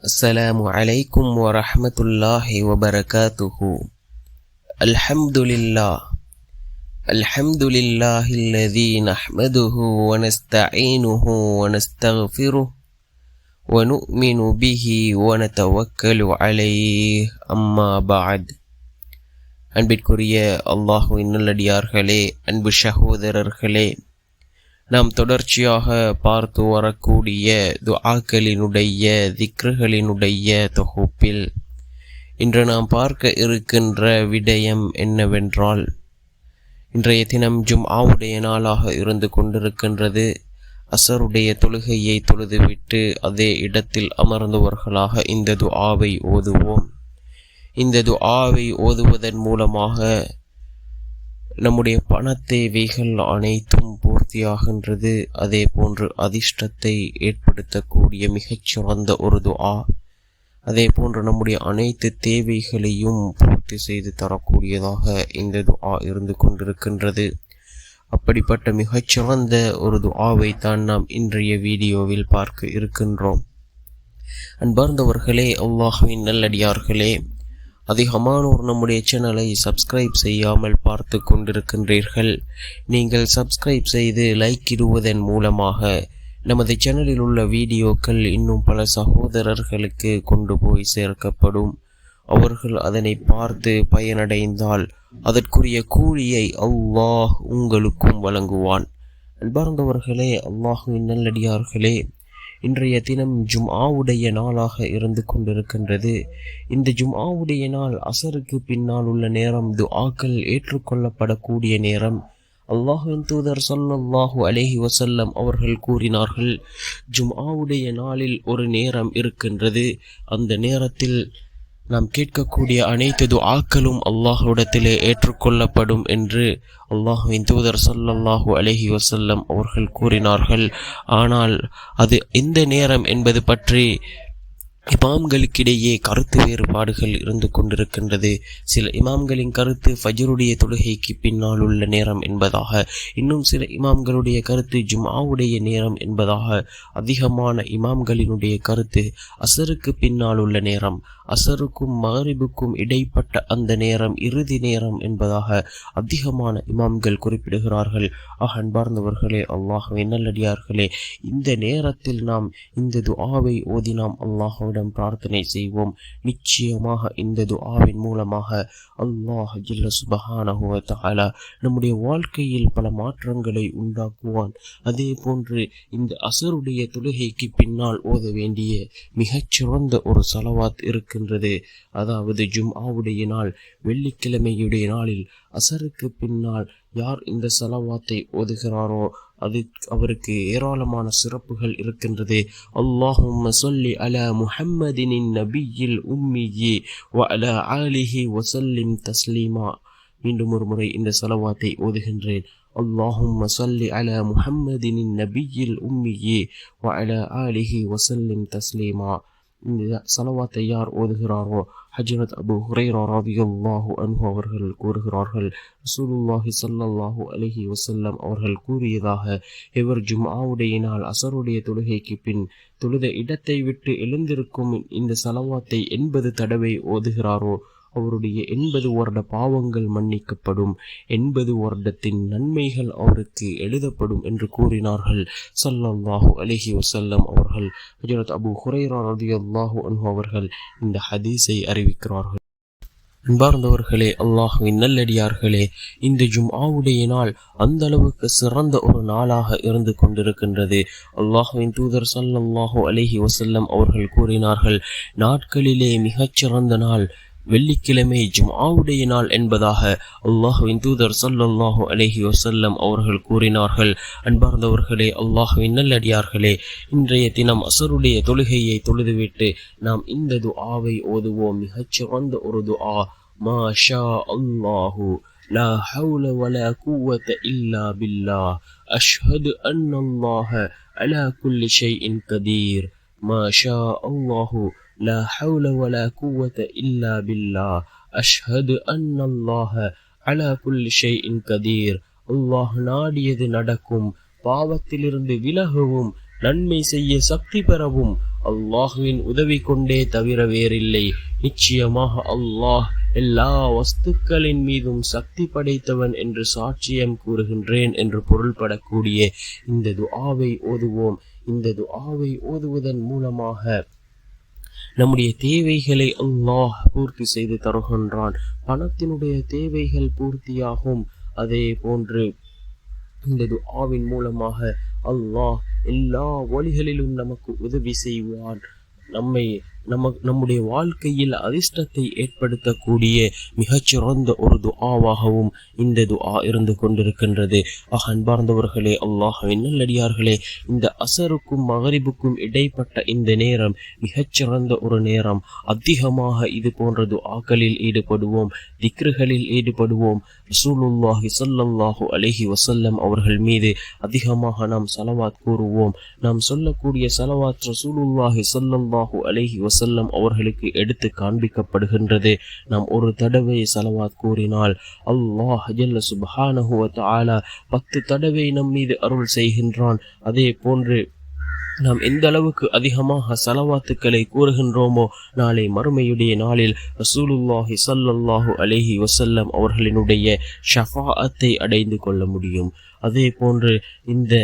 السلام عليكم ورحمة الله وبركاته. الحمد لله الذي نحمده ونستعينه ونستغفره ونؤمن به ونتوكل عليه. أما بعد. அன்பிற்குரிய அல்லாஹ்வின் நல்லடியார்களே, அன்பு சகோதரர்களே, நாம் தொடர்ச்சியாக பார்த்து வரக்கூடிய துஆக்களினுடைய திக்ருகளினுடைய தொகுப்பில் இன்று நாம் பார்க்க இருக்கின்ற விடயம் என்னவென்றால், இன்றைய தினம் ஜும்ஆவுடைய நாளாக இருந்து கொண்டிருக்கின்றது. அசருடைய தொழுகையை தொழுதுவிட்டு அதே இடத்தில் அமர்ந்தவர்களாக இந்த துஆவை ஓதுவோம். இந்த துஆவை ஓதுவதன் மூலமாக நம்முடைய பணத்தேவைகள் அனைத்தும் பூர்த்தியாகின்றது. அதே போன்று அதிர்ஷ்டத்தை ஏற்படுத்தக்கூடிய மிகச்சிறந்த ஒரு துஆ. அதே போன்று நம்முடைய அனைத்து தேவைகளையும் பூர்த்தி செய்து தரக்கூடியதாக இந்த துஆ இருந்து கொண்டிருக்கின்றது. அப்படிப்பட்ட மிகச்சிறந்த ஒரு துஆவை தான் நாம் இன்றைய வீடியோவில் பார்க்க இருக்கின்றோம். அன்பார்ந்தவர்களே, அல்லாஹ்வின் நல்லடியார்களே, அதிகமானோர் நம்முடைய சேனலை சப்ஸ்கிரைப் செய்யாமல் பார்த்து கொண்டிருக்கின்றீர்கள். நீங்கள் சப்ஸ்கிரைப் செய்து லைக் இடுவதன் மூலமாக நமது சேனலில் உள்ள வீடியோக்கள் இன்னும் பல சகோதரர்களுக்கு கொண்டு போய் சேர்க்கப்படும். அவர்கள் அதனை பார்த்து பயனடைந்தால் அதற்குரிய கூலியை அல்லாஹ் உங்களுக்கும் வழங்குவான். அன்பார்ந்தவர்களே, அல்லாஹ்வின் நல்லடியார்களே, இன்றைய தினம் ஜும்ஆவுடைய நாளாக இருந்து கொண்டிருக்கின்றது. இந்த ஜும்ஆவுடைய நாள் அசருக்கு பின்னால் உள்ள நேரம் துஆக்கள் ஏற்றுக்கொள்ளப்படக்கூடிய நேரம். அல்லாஹ்வின் தூதர் ஸல்லல்லாஹு அலைஹி வஸல்லம் அவர்கள் கூறினார்கள், ஜும்ஆவுடைய நாளில் ஒரு நேரம் இருக்கின்றது. அந்த நேரத்தில் நாம் கேட்கக்கூடிய அனைத்து துஆக்களும் அல்லாஹ்விடத்திலே ஏற்றுக்கொள்ளப்படும் என்று அல்லாஹ்வின் தூதர் ஸல்லல்லாஹு அலைஹி வஸல்லம் அவர்கள் கூறினார்கள். ஆனால் அது எந்த நேரம் என்பது பற்றி இமாம்களுக்கிடையே கருத்து வேறுபாடுகள் இருந்து கொண்டிருக்கின்றது. சில இமாம்களின் கருத்து ஃபஜ்ருடைய தொழுகைக்கு பின்னால் உள்ள நேரம் என்பதாக, இன்னும் சில இமாம்களுடைய கருத்து ஜும்ஆவுடைய நேரம் என்பதாக, அதிகமான இமாம்களினுடைய கருத்து அசருக்கு பின்னால் உள்ள நேரம், அசருக்கும் மகரிபுக்கும் இடைப்பட்ட அந்த நேரம் இறுதி நேரம் என்பதாக அதிகமான இமாம்கள் குறிப்பிடுகிறார்கள். அன்பார்ந்தவர்களே, அல்லாஹ்வின் நல்லடியார்களே, இந்த நேரத்தில் நாம் இந்த துஆவை ஓதி நாம் அல்லாஹ்விடம் பிரார்த்தனை செய்வோம். நிச்சயமாக இந்த துஆவின் மூலமாக அல்லாஹ் ஜல்ல சுப்ஹானஹு வ தஆலா நம்முடைய வாழ்க்கையில் பல மாற்றங்களை உண்டாக்குவான். அதே போன்று இந்த அசருடைய தொழுகைக்கு பின்னால் ஓத வேண்டிய மிகச்சிறந்த ஒரு ஸலவாத் இருக்கின்றது. அதாவது ஜும்ஆவுடைய நாள் வெள்ளிக்கிழமையுடைய நாளில் அசருக்கு பின்னால் யார் இந்த ஸலவாத்தை ஓதுகிறாரோ அவருக்கு ஏராளமான சிறப்புகள் இருக்கின்றது. அல்லாஹும்ம ஸல்லி அலா முஹம்மதின் நபியில் உம்மியி வ அலா ஆலிஹி வஸல்லிம் தஸ்லீமா. மீண்டும் ஒரு முறை இந்த ஸலவாத்தை ஓதுகின்றேன். அல்லாஹும்ம ஸல்லி அலா முஹம்மதின் நபியில் உம்மியி வ அலா ஆலிஹி வஸல்லிம் தஸ்லீமா. இந்த ஸலவாத்தை யார் ஓதுகிறாரோ ஹஜ்ரத் அபூ ஹுரைரா ரலியல்லாஹு அன்ஹு அவர்கள் கூறுகிறார்கள், ரசூலுல்லாஹி ஸல்லல்லாஹு அலைஹி வஸல்லம் அவர்கள் கூறியதாக, இவர் ஜும்ஆவுடைய நாள் அசருடைய தொழுகைக்கு பின் தொழுத இடத்தை விட்டு எழுந்திருக்கும் இந்த ஸலவாத்தை 80 தடவை ஓதுகிறாரோ அவருடைய 80 வருட பாவங்கள் மன்னிக்கப்படும், 80 வருடத்தின் நன்மைகள் அவருக்கு எழுதப்படும் என்று கூறினார்கள் ஸல்லல்லாஹு அலைஹி வஸல்லம் அவர்கள். ஹஜ்ரத் அபூ ஹுரைரா ரலியல்லாஹு அன்ஹு அவர்கள் இந்த ஹதீஸை அறிவிக்கிறார்கள். அன்பார்ந்தவர்களே, அல்லாஹ்வின் நல்லடியார்களே, இந்த ஜும்ஆவுடைய நாள் அந்த அளவுக்கு சிறந்த ஒரு நாளாக இருந்து கொண்டிருக்கின்றது. அல்லாஹ்வின் தூதர் ஸல்லல்லாஹு அலைஹி வஸல்லம் அவர்கள் கூறினார்கள், நாட்களிலே மிகச்சிறந்த நாள் வெள்ளிக்கிழமை ஜும்ஆவுடைய நாள் என்பதாக அல்லாஹ்வின் தூதர் ஸல்லல்லாஹு அலைஹி வஸல்லம் அவர்கள் கூறினார்கள். அன்பார்ந்தவர்களே, அல்லாஹ்வின் நல்லடியார்களே, இன்றைய தினம் அசருடைய தொழுகையை தொழுதுவிட்டு நாம் இந்த துஆவை ஓதுவோம். மிகச்சிறந்த ஒரு துஆ. மா ஷா அல்லாஹு லா ஹவுல வலா குவத இல்லா பில்லாஹ் அஷ்ஹது அன்னல்லாஹ அலா குல்லி ஷைஇன் கதீர். மா ஷா அல்லாஹு லா ஹவுல வலா குவத இல்லா பில்லாஹ் அஷ்ஹது அன்னல்லாஹ அலா குல்லி ஷைஇன் கதீர். அல்லாஹ் நாடியது நடக்கும், பாவத்திலிருந்து விலகவும் நன்மை செய்ய சக்தி பெறவும் அல்லாஹுவின் உதவி கொண்டே தவிர வேறில்லை. நிச்சயமாக அல்லாஹ் எல்லா வஸ்துக்களின் மீதும் சக்தி படைத்தவன் என்று சாட்சியம் கூறுகின்றேன் என்று பொருள்படக்கூடிய இந்த துஆவை ஓதுவோம். இந்த துஆவை ஓதுவதன் மூலமாக நம்முடைய தேவைகளை அல்லாஹ் பூர்த்தி செய்து தருகின்றான். பணத்தினுடைய தேவைகள் பூர்த்தியாகும். அதே போன்று இந்த துஆவின் மூலமாக அல்லாஹ் எல்லா வழிகளிலும் நமக்கு உதவி செய்வான். நம்முடைய வாழ்க்கையில் அதிர்ஷ்டத்தை ஏற்படுத்தக்கூடிய மிகச்சிறந்த ஒரு துஆவாகவும் இந்த துஆ இருந்து கொண்டிருக்கின்றது. அன்பார்ந்தவர்களே, அல்லாஹ்வின் நல்லடியார்களே, இந்த அசருக்கும் மகரிபுக்கும் இடைப்பட்ட இந்த நேரம் மிகச்சிறந்த ஒரு நேரம். அதிகமாக இது போன்ற துஆக்களில் ஈடுபடுவோம், திக்ருகளில் ஈடுபடுவோம். ரசூலுல்லாஹி ஸல்லல்லாஹு அலைஹி வஸல்லம் அவர்கள் மீது அதிகமாக நாம் ஸலவாத் கூறுவோம். நாம் சொல்லக்கூடிய ஸலவாத் ரசூலுல்லாஹி ஸல்லல்லாஹு அலைஹி வஸல்லம் அவர்களுக்கு எடுத்து காண்பிக்கப்படுகின்றது. நாம் ஒரு தடவை ஸலவாத் கூறினால் அல்லாஹ் ஜல்ல சுப்ஹானஹு வ தஆலா 10 தடவை நம் மீது அருள் செய்கின்றான். அதே போன்று நாம் எந்த அளவுக்கு அதிகமாக ஸலவாத்துக்களை கூறுகின்றோமோ நாளை மறுமையுடைய நாளில் ரசூலுல்லாஹி ஸல்லல்லாஹு அலைஹி வஸல்லம் அவர்களினுடைய ஷஃபாஅத்தை அடைந்து கொள்ள முடியும். அதே போன்று இந்த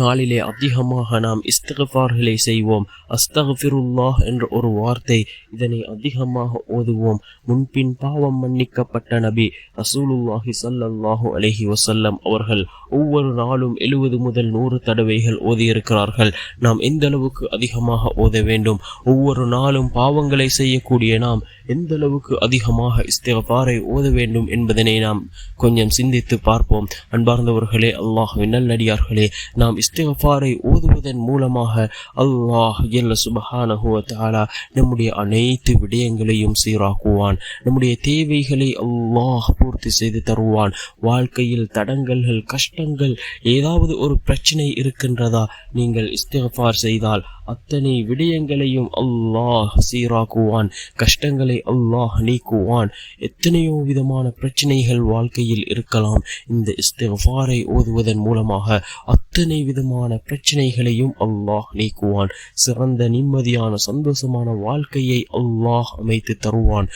நாளிலே அதிகமாக நாம் இஸ்திக்ஃபார்களை செய்வோம். அஸ்தக்ஃபிருல்லாஹ் என்ற ஒரு வார்த்தை, இதனை அதிகமாக ஓதுவோம். முன்பின் பாவம் மன்னிக்கப்பட்ட நபி ரசூலுல்லாஹி ஸல்லல்லாஹு அலைஹி வஸல்லம் அவர்கள் ஒவ்வொரு நாளும் 70 முதல் 100 தடவைகள் ஓதியிருக்கிறார்கள். நாம் எந்த அளவுக்கு அதிகமாக ஓத வேண்டும்? ஒவ்வொரு நாளும் பாவங்களை செய்யக்கூடிய நாம் எந்த அளவுக்கு அதிகமாக இஸ்திக்ஃபாரை ஓத வேண்டும் என்பதனை நாம் கொஞ்சம் சிந்தித்து பார்ப்போம். அன்பார்ந்தவர்களே, அல்லாஹ்வின் நல்லடியார்களே, நாம் இஸ்திக்ஃபாரை ஓதுவதன் மூலமாக அல்லாஹ் ஜல்ல சுப்ஹானஹு வ தஆலா நம்முடைய அனைத்து விடயங்களையும் சீராக்குவான். நம்முடைய தேவைகளை அல்லாஹ் பூர்த்தி செய்து தருவான். வாழ்க்கையில் தடங்கல்கள், கஷ்டங்கள், ஏதாவது ஒரு பிரச்சனை இருக்கின்றதா? நீங்கள் இஸ்திக்ஃபார் செய்தால் அத்தனை விடயங்களையும் அல்லாஹ் சீராக்குவான். கஷ்டங்களை அல்லாஹ் நீக்குவான். எத்தனையோ விதமான பிரச்சனைகள் வாழ்க்கையில் இருக்கலாம். இந்த இஸ்திக்ஃபாரை ஓதுவதன் மூலமாக அத்தனை விதமான பிரச்சனைகளையும் அல்லாஹ் நீக்குவான். சிறந்த நிம்மதியான சந்தோஷமான வாழ்க்கையை அல்லாஹ் அமைத்து தருவான்.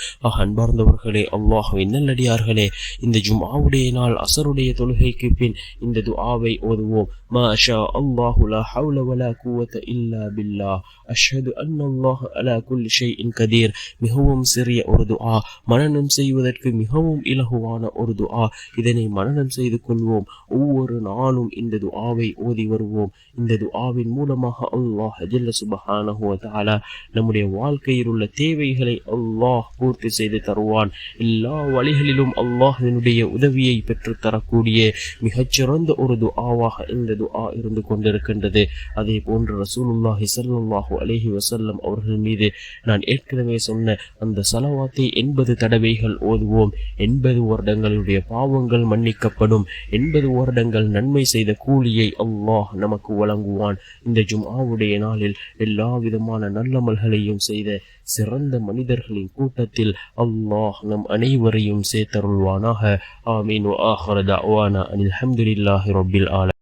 அன்பார்ந்தவர்களே, அல்லாஹ்வின் நல்லடியார்களே, இந்த ஜும்ஆவுடைய நாள் அசருடைய தொழுகைக்கு பின் இந்த துஆவை ஓதுவோம். மா ஷா அல்லாஹு லா ஹவ்ல வலா குவத இல்லா பில்லாஹ் அஷ்ஹது அன்னல்லாஹ அலா குல்லி ஷைஇன் கதீர். மிகவும் சிறிய ஒரு துஆ, மனனம் செய்வதற்கு மிகவும் இலகுவான ஒரு துஆ. இதனை மனனம் செய்து கொள்வோம். ஒவ்வொரு நாளும் இந்த துஆவை ஓதி வருவோம். இந்த துஆவின் மூலமாக அல்லாஹ் ஜல்ல சுப்ஹானஹு வ தஆலா நம்முடைய வாழ்க்கையில் உள்ள தேவைகளை அல்லாஹ் பூர்த்தி செய்து தருவான். எல்லா வழிகளிலும் அல்லாஹ்வினுடைய உதவியை பெற்று தரக்கூடிய மிகச்சிறந்த ஒரு துஆவாக இந்த துஆ இருந்து கொண்டிருக்கின்றது. அதே போன்று ரசூலுல்லாஹி ஸல்லல்லாஹு அலைஹி வஸல்லம் அவர்கள் மீது நான் ஏற்கனவே சொன்ன அந்த ஸலவாத்தை 80 தடவைகள் ஓதுவோம். 80 வருடங்களுடைய பாவங்கள் மன்னிக்கப்படும். 80 வருடங்கள் நன்மை செய்த கூலியை அல்லாஹ் நமக்கு வழங்குவான். இந்த ஜும்ஆவுடைய நாளில் எல்லா விதமான நல்லமல்களையும் செய்த சிறந்த மனிதர்களின் கூட்டத்தில் அல்லாஹ் நம் அனைவரையும் சேர்த்தருள்வானாக. ஆமீன். வ ஆகிரு தஅவானா அனில் ஹம்துலில்லாஹி ரப்பில் ஆலமீன்.